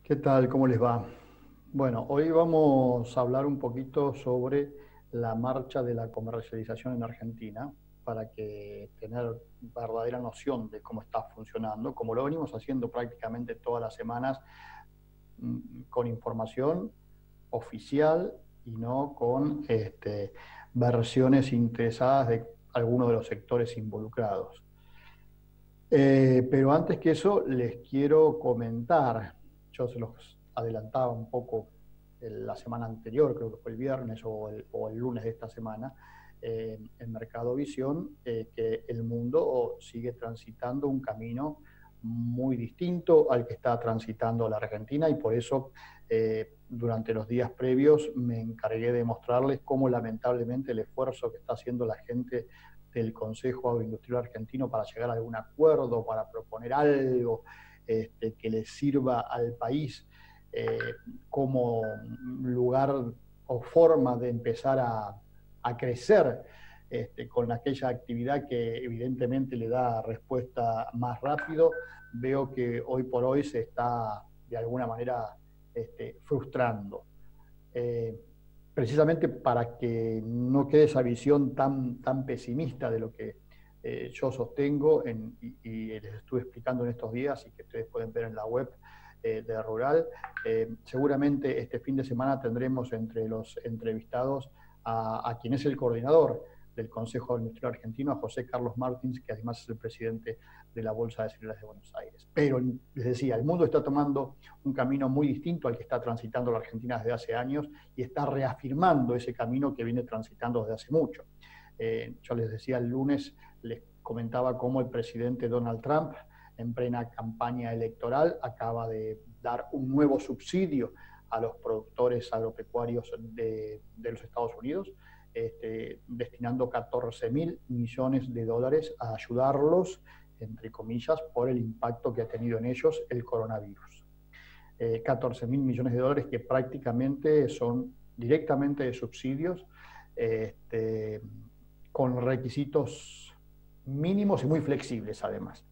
¿Qué tal? ¿Cómo les va? Bueno, hoy vamos a hablar un poquito sobre la marcha de la comercialización en Argentina para que tener verdadera noción de cómo está funcionando, como lo venimos haciendo prácticamente todas las semanas, con información oficial y no con versiones interesadas de algunos de los sectores involucrados. Pero antes que eso, les quiero comentar, yo se los adelantaba un poco la semana anterior, creo que fue el viernes o el lunes de esta semana, en Mercado Visión, que el mundo sigue transitando un camino muy distinto al que está transitando la Argentina, y por eso durante los días previos me encargué de mostrarles cómo lamentablemente el esfuerzo que está haciendo la gente del Consejo Agroindustrial Argentino para llegar a algún acuerdo, para proponer algo que le sirva al país como lugar o forma de empezar a crecer con aquella actividad que evidentemente le da respuesta más rápido. Veo que hoy por hoy se está de alguna manera frustrando. Eh, Precisamente para que no quede esa visión tan pesimista de lo que yo sostengo y les estuve explicando en estos días y que ustedes pueden ver en la web de Rural. Seguramente este fin de semana tendremos entre los entrevistados a quien es el coordinador del Consejo Industrial Argentino, a José Carlos Martins, que además es el presidente de la Bolsa de Cereales de Buenos Aires. Pero les decía, el mundo está tomando un camino muy distinto al que está transitando la Argentina desde hace años y está reafirmando ese camino que viene transitando desde hace mucho. Yo les decía el lunes, les comentaba cómo el presidente Donald Trump, en plena campaña electoral, acaba de dar un nuevo subsidio a los productores agropecuarios de los Estados Unidos, destinando 14.000 millones de dólares a ayudarlos, entre comillas, por el impacto que ha tenido en ellos el coronavirus. 14.000 millones de dólares que prácticamente son directamente de subsidios, con requisitos mínimos y muy flexibles además.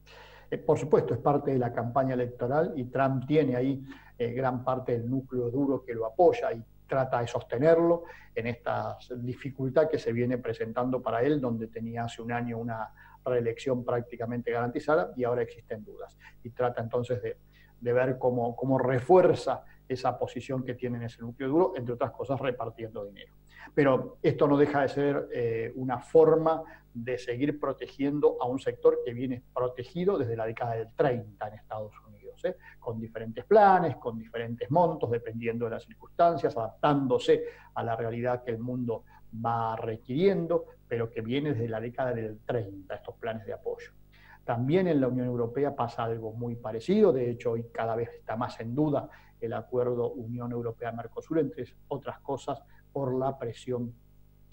Por supuesto, es parte de la campaña electoral y Trump tiene ahí gran parte del núcleo duro que lo apoya y trata de sostenerlo en esta dificultad que se viene presentando para él, donde tenía hace un año una reelección prácticamente garantizada y ahora existen dudas. Y trata entonces de ver cómo refuerza esa posición que tiene en ese núcleo duro, entre otras cosas repartiendo dinero. Pero esto no deja de ser una forma de seguir protegiendo a un sector que viene protegido desde la década del 30 en Estados Unidos, con diferentes planes, con diferentes montos, dependiendo de las circunstancias, adaptándose a la realidad que el mundo va requiriendo, pero que viene desde la década del 30, estos planes de apoyo. También en la Unión Europea pasa algo muy parecido, de hecho hoy cada vez está más en duda el acuerdo Unión Europea-Mercosur, entre otras cosas por la presión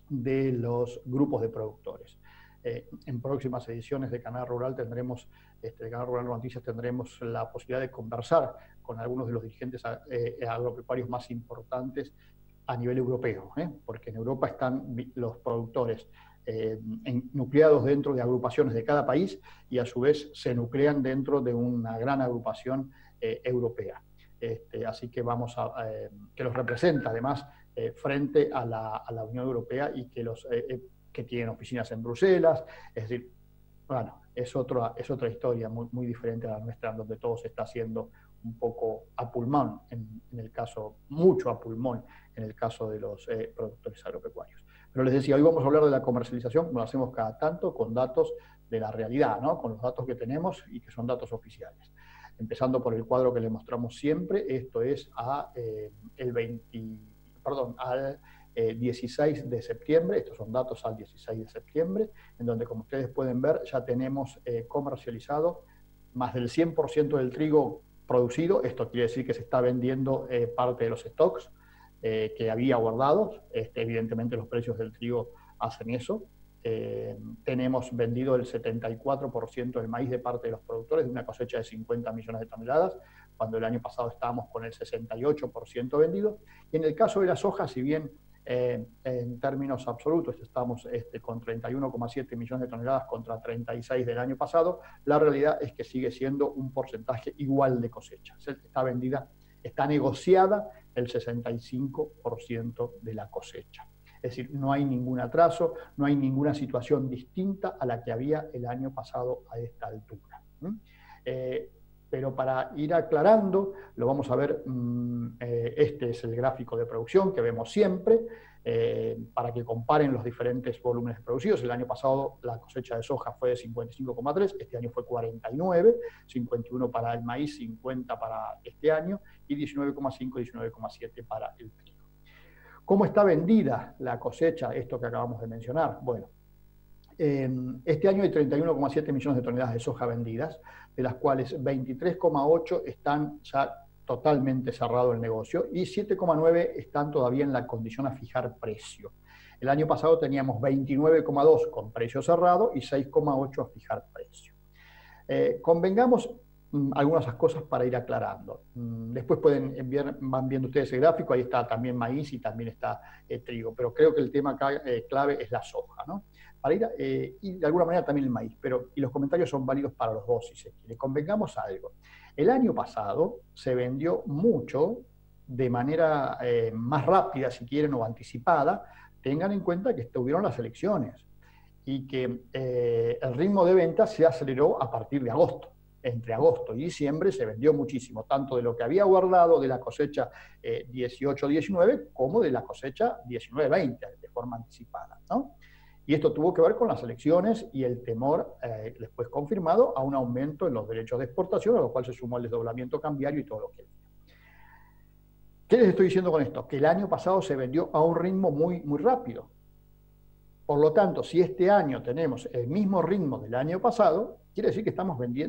de los grupos de productores. En próximas ediciones de Canal Rural tendremos, de Canal Rural Noticias, tendremos la posibilidad de conversar con algunos de los dirigentes agropecuarios más importantes a nivel europeo, porque en Europa están los productores nucleados dentro de agrupaciones de cada país y a su vez se nuclean dentro de una gran agrupación europea. Así que vamos que los representa además frente a la Unión Europea y que tienen oficinas en Bruselas. Es decir, bueno, es otra historia muy diferente a la nuestra, donde todo se está haciendo un poco a pulmón, en el caso, mucho a pulmón, en el caso de los productores agropecuarios. Pero les decía, hoy vamos a hablar de la comercialización, como lo hacemos cada tanto, con datos de la realidad, ¿no? Con los datos que tenemos y que son datos oficiales. Empezando por el cuadro que les mostramos siempre, esto es al 16 de septiembre, estos son datos al 16 de septiembre, en donde, como ustedes pueden ver, ya tenemos comercializado más del 100% del trigo producido. Esto quiere decir que se está vendiendo parte de los stocks que había guardados. Evidentemente los precios del trigo hacen eso. Tenemos vendido el 74% del maíz de parte de los productores, de una cosecha de 50 millones de toneladas, cuando el año pasado estábamos con el 68% vendido. Y en el caso de la soja, si bien en términos absolutos estamos con 31,7 millones de toneladas contra 36 del año pasado, la realidad es que sigue siendo un porcentaje igual de cosecha. Está vendida está negociada el 65% de la cosecha. Es decir, no hay ningún atraso, no hay ninguna situación distinta a la que había el año pasado a esta altura. Pero para ir aclarando, lo vamos a ver, este es el gráfico de producción que vemos siempre, para que comparen los diferentes volúmenes producidos. El año pasado la cosecha de soja fue de 55,3, este año fue 49, 51 para el maíz, 50 para este año, y 19,5, 19,7 para el trigo. ¿Cómo está vendida la cosecha? Esto que acabamos de mencionar. Bueno, este año hay 31,7 millones de toneladas de soja vendidas, de las cuales 23,8 están ya totalmente cerrado el negocio y 7,9 están todavía en la condición a fijar precio. El año pasado teníamos 29,2 con precio cerrado y 6,8 a fijar precio. Convengamos algunas cosas para ir aclarando. Después van viendo ustedes el gráfico, ahí está también maíz y también está trigo, pero creo que el tema acá, clave es la soja, ¿no? Para ir, y de alguna manera también el maíz, y los comentarios son válidos para los dos, si se quiere. Convengamos algo. El año pasado se vendió mucho de manera más rápida, si quieren, o anticipada. Tengan en cuenta que estuvieron las elecciones y que el ritmo de venta se aceleró a partir de agosto. Entre agosto y diciembre se vendió muchísimo, tanto de lo que había guardado de la cosecha 18-19 como de la cosecha 19-20, de forma anticipada, ¿no? Y esto tuvo que ver con las elecciones y el temor, después confirmado, a un aumento en los derechos de exportación, a lo cual se sumó el desdoblamiento cambiario y todo lo que... ¿Qué les estoy diciendo con esto? Que el año pasado se vendió a un ritmo muy, muy rápido. Por lo tanto, si este año tenemos el mismo ritmo del año pasado, quiere decir que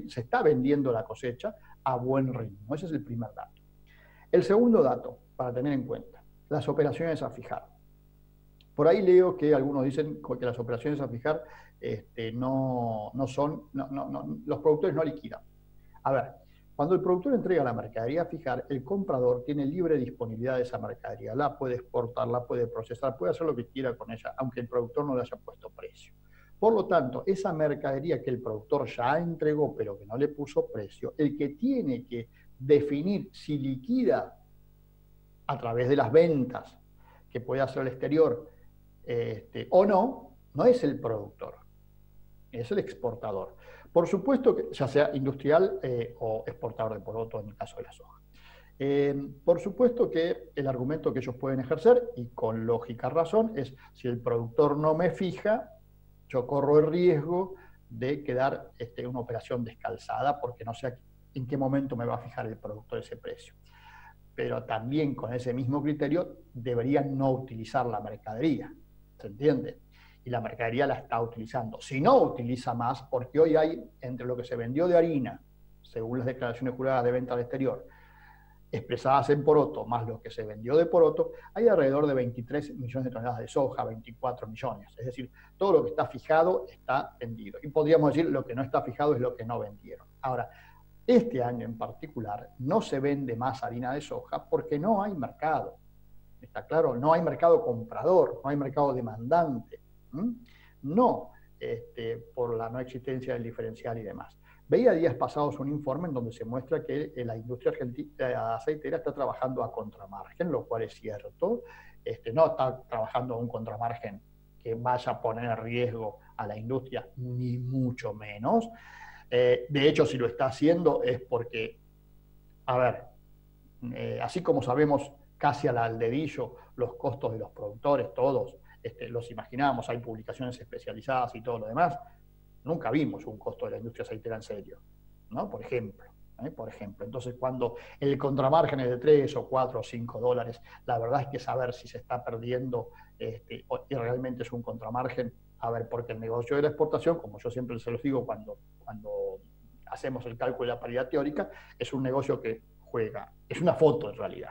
se está vendiendo la cosecha a buen ritmo. Ese es el primer dato. El segundo dato, para tener en cuenta, las operaciones a fijar. Por ahí leo que algunos dicen que las operaciones a fijar los productores no liquidan. A ver, cuando el productor entrega la mercadería a fijar, el comprador tiene libre disponibilidad de esa mercadería. La puede exportar, la puede procesar, puede hacer lo que quiera con ella, aunque el productor no le haya puesto precio. Por lo tanto, esa mercadería que el productor ya entregó, pero que no le puso precio, el que tiene que definir si liquida a través de las ventas que puede hacer al exterior o no es el productor, es el exportador. Por supuesto que ya sea industrial o exportador de poroto en el caso de la soja. Por supuesto que el argumento que ellos pueden ejercer, y con lógica razón, es si el productor no me fija, yo corro el riesgo de quedar una operación descalzada porque no sé en qué momento me va a fijar el productor ese precio. Pero también con ese mismo criterio deberían no utilizar la mercadería, ¿se entiende? Y la mercadería la está utilizando. Si no utiliza más, porque hoy hay, entre lo que se vendió de harina, según las declaraciones juradas de venta al exterior, expresadas en poroto, más lo que se vendió de poroto, hay alrededor de 23 millones de toneladas de soja, 24 millones. Es decir, todo lo que está fijado está vendido. Y podríamos decir lo que no está fijado es lo que no vendieron. Ahora, este año en particular no se vende más harina de soja porque no hay mercado. ¿Está claro? No hay mercado comprador, no hay mercado demandante. No por la no existencia del diferencial y demás. Veía días pasados un informe en donde se muestra que la industria aceitera está trabajando a contramargen, lo cual es cierto. No está trabajando a un contramargen que vaya a poner en riesgo a la industria, ni mucho menos. De hecho, si lo está haciendo es porque, a ver, así como sabemos casi al dedillo los costos de los productores, todos los imaginamos, hay publicaciones especializadas y todo lo demás, nunca vimos un costo de la industria aceitera en serio, ¿no? Por ejemplo. Entonces, cuando el contramargen es de 3 o 4 o 5 dólares, la verdad es que saber si se está perdiendo y realmente es un contramargen, a ver, porque el negocio de la exportación, como yo siempre se los digo cuando hacemos el cálculo de la paridad teórica, es un negocio que juega, es una foto en realidad,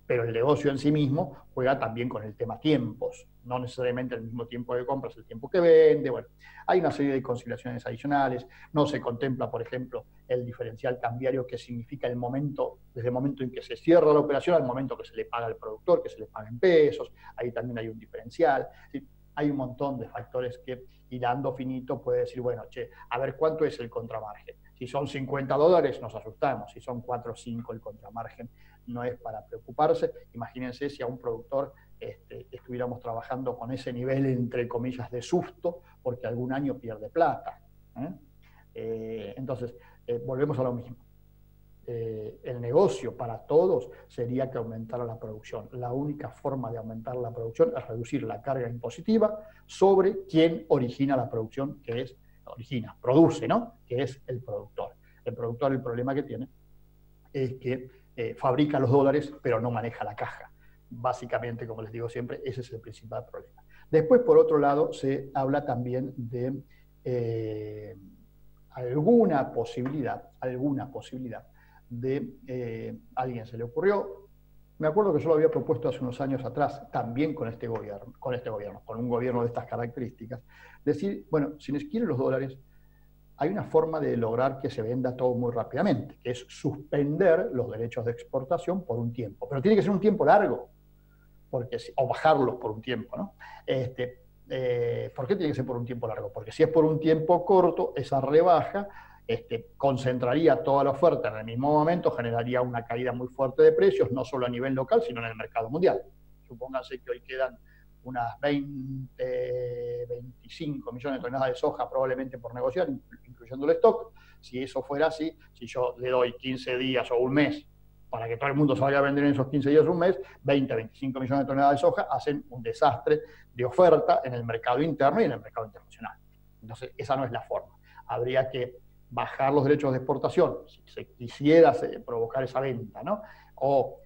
pero el negocio en sí mismo juega también con el tema tiempos, no necesariamente el mismo tiempo de compra es el tiempo que vende. Bueno, hay una serie de conciliaciones adicionales, no se contempla, por ejemplo, el diferencial cambiario, que significa el momento, desde el momento en que se cierra la operación al momento que se le paga al productor, que se le paga en pesos, ahí también hay un diferencial. ¿Sí? Hay un montón de factores que, hilando finito, puede decir, bueno, che, a ver, ¿cuánto es el contramargen? Si son $50 nos asustamos, si son 4 o 5 el contramargen no es para preocuparse. Imagínense si a un productor estuviéramos trabajando con ese nivel, entre comillas, de susto, porque algún año pierde plata. Entonces, volvemos a lo mismo. El negocio para todos sería que aumentara la producción. La única forma de aumentar la producción es reducir la carga impositiva sobre quien origina la producción, que es, produce, ¿no? Que es el productor. El productor, el problema que tiene es que fabrica los dólares, pero no maneja la caja. Básicamente, como les digo siempre, ese es el principal problema. Después, por otro lado, se habla también de alguna posibilidad de, alguien se le ocurrió, me acuerdo que yo lo había propuesto hace unos años atrás, también con un gobierno de estas características, decir, bueno, si les quieren los dólares, hay una forma de lograr que se venda todo muy rápidamente, que es suspender los derechos de exportación por un tiempo, pero tiene que ser un tiempo largo, o bajarlos por un tiempo, ¿no? ¿Por qué tiene que ser por un tiempo largo? Porque si es por un tiempo corto, esa rebaja concentraría toda la oferta en el mismo momento, generaría una caída muy fuerte de precios, no solo a nivel local, sino en el mercado mundial. Supónganse que hoy quedan unas 25 millones de toneladas de soja probablemente por negociar, incluyendo el stock. Si eso fuera así, si yo le doy 15 días o un mes para que todo el mundo salga a vender en esos 15 días o un mes, 25 millones de toneladas de soja hacen un desastre de oferta en el mercado interno y en el mercado internacional. Entonces, esa no es la forma. Habría que bajar los derechos de exportación, si se quisiera provocar esa venta, ¿no? O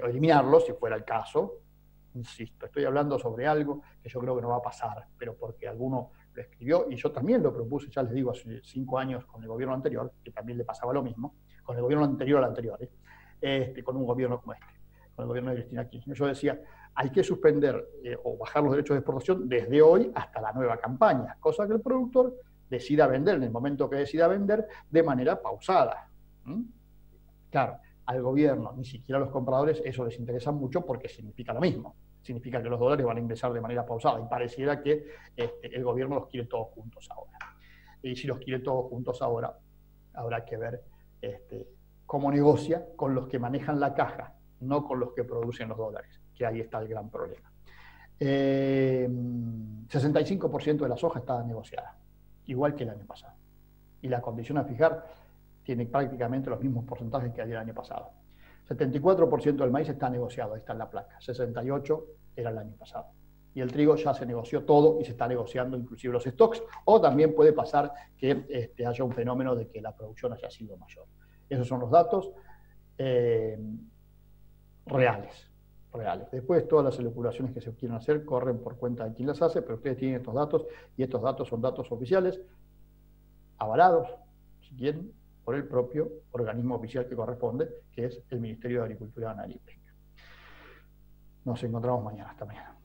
eliminarlos, si fuera el caso. Insisto, estoy hablando sobre algo que yo creo que no va a pasar, pero porque alguno lo escribió, y yo también lo propuse, ya les digo, hace 5 años con el gobierno anterior, que también le pasaba lo mismo, con el gobierno anterior al anterior, con un gobierno como con el gobierno de Cristina Kirchner. Yo decía, hay que suspender o bajar los derechos de exportación desde hoy hasta la nueva campaña, cosa que el productor decida vender en el momento que decida vender de manera pausada. Claro, al gobierno, ni siquiera a los compradores, eso les interesa mucho porque significa lo mismo. Significa que los dólares van a ingresar de manera pausada y pareciera que el gobierno los quiere todos juntos ahora. Y si los quiere todos juntos ahora, habrá que ver cómo negocia con los que manejan la caja, no con los que producen los dólares, que ahí está el gran problema. 65% de la soja está negociada, igual que el año pasado. Y la condición a fijar tiene prácticamente los mismos porcentajes que el año pasado. 74% del maíz está negociado, ahí está en la placa. 68% era el año pasado. Y el trigo ya se negoció todo y se está negociando inclusive los stocks, o también puede pasar que haya un fenómeno de que la producción haya sido mayor. Esos son los datos reales. Después todas las elucubraciones que se quieren hacer corren por cuenta de quien las hace, pero ustedes tienen estos datos y estos datos son datos oficiales, avalados, si quieren, por el propio organismo oficial que corresponde, que es el Ministerio de Agricultura y Ganadería. Nos encontramos mañana. Hasta mañana.